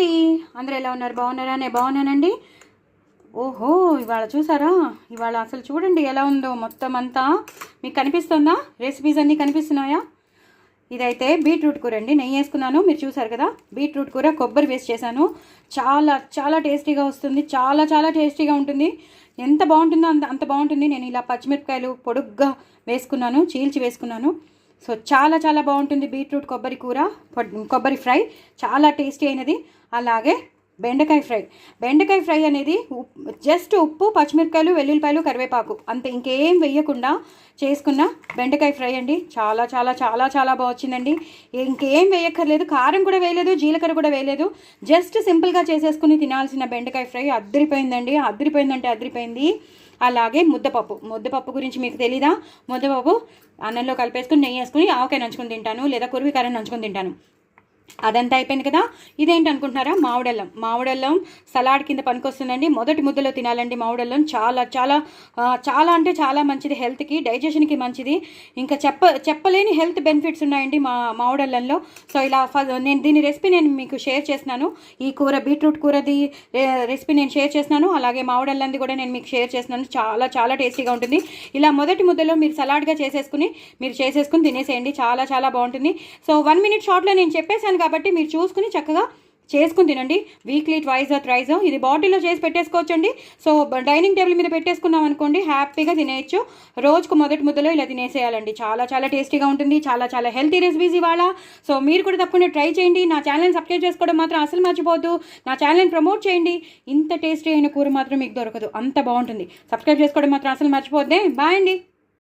అండి, అందరూ ఎలా ఉన్నారు? బాగున్నారా? నేను బాగున్నానండి. ఓహో, ఇవాళ చూసారా? ఇవాళ అసలు చూడండి ఎలా ఉందో మొత్తం అంతా. మీకు కనిపిస్తుందా? రెసిపీస్ అన్నీ కనిపిస్తున్నాయా? ఇదైతే బీట్రూట్ కూర అండి. నెయ్యి వేసుకున్నాను, మీరు చూసారు కదా. బీట్రూట్ కూర కొబ్బరి వేస్ట్ చేశాను. చాలా చాలా టేస్టీగా వస్తుంది, చాలా చాలా టేస్టీగా ఉంటుంది. ఎంత బాగుంటుందో అంత బాగుంటుంది. నేను ఇలా పచ్చిమిరపకాయలు పొడుగ్గా వేసుకున్నాను, చీల్చి వేసుకున్నాను. సో చాలా చాలా బాగుంటుంది బీట్రూట్ కొబ్బరి కూర, కొబ్బరి ఫ్రై చాలా టేస్టీ అయినది. అలాగే బెండకాయ ఫ్రై అనేది జస్ట్ ఉప్పు, పచ్చిమిరపకాయలు, వెల్లుల్లిపాయలు, కరివేపాకు అంతే, ఇంకేం వేయకుండా చేసుకున్న బెండకాయ ఫ్రై అండి. చాలా చాలా చాలా చాలా బాగా వచ్చిందండి. ఇంకేం వేయక్కర్లేదు, కారం కూడా వేయలేదు, జీలకర్ర కూడా వేయలేదు. జస్ట్ సింపుల్గా చేసేసుకుని తినాల్సిన బెండకాయ ఫ్రై అద్దరిపోయిందండి. అద్దరిపోయిందంటే అద్దరిపోయింది. అలాగే ముద్దపప్పు గురించి మీకు తెలీదా? ముద్దపప్పు అన్నంలో కలిపేసుకుని నెయ్యి వేసుకుని ఆవకాయ నంచుకొని తింటాను, లేదా కురువికారం నంచుకొని తింటాను. అదంతా అయిపోయింది కదా. ఇదేంటి అనుకుంటున్నారా? మామిడల్లం సలాడ్ కింద పనికొస్తుందండి. మొదటి ముద్దలో తినాలండి మామిడల్లం. చాలా చాలా చాలా అంటే చాలా మంచిది, హెల్త్కి, డైజెషన్కి మంచిది. ఇంకా చెప్పలేని హెల్త్ బెనిఫిట్స్ ఉన్నాయండి మామిడల్లంలో. సో ఇలా దీని రెసిపీ నేను మీకు షేర్ చేస్తున్నాను. ఈ కూర బీట్రూట్ కూరది రెసిపీ నేను షేర్ చేస్తున్నాను. అలాగే మామిడల్లంది కూడా నేను మీకు షేర్ చేస్తున్నాను. చాలా చాలా టేస్టీగా ఉంటుంది. ఇలా మొదటి ముద్దలో మీరు సలాడ్గా చేసేసుకుని తినేసేయండి. చాలా చాలా బాగుంటుంది. సో 1 minute షార్ట్లో నేను చెప్పేశాను కాబట్టి మీరు చూసుకుని చక్కగా చేసుకుని తినండి. Weekly twice or thrice. ఇది బాటిల్లో చేసి పెట్టేసుకోవచ్చండి. సో డైనింగ్ టేబుల్ మీద పెట్టేసుకున్నాం అనుకోండి, హ్యాపీగా తినేయచ్చు. రోజుకు మొదటి ముద్దలో ఇలా తినేసేయాలండి. చాలా చాలా టేస్టీగా ఉంటుంది. చాలా చాలా హెల్తీ రెసిపీస్ ఇవాళ. సో మీరు కూడా తప్పకుండా ట్రై చేయండి. నా ఛానల్ని సబ్స్క్రైబ్ చేసుకోవడం మాత్రం అసలు మర్చిపోవద్దు. నా ఛానల్ని ప్రమోట్ చేయండి. ఇంత టేస్టీ అయిన కూర మాత్రం మీకు దొరకదు, అంత బాగుంటుంది. సబ్స్క్రైబ్ చేసుకోవడం మాత్రం అసలు మర్చిపోద్దే. బాయ్ అండి.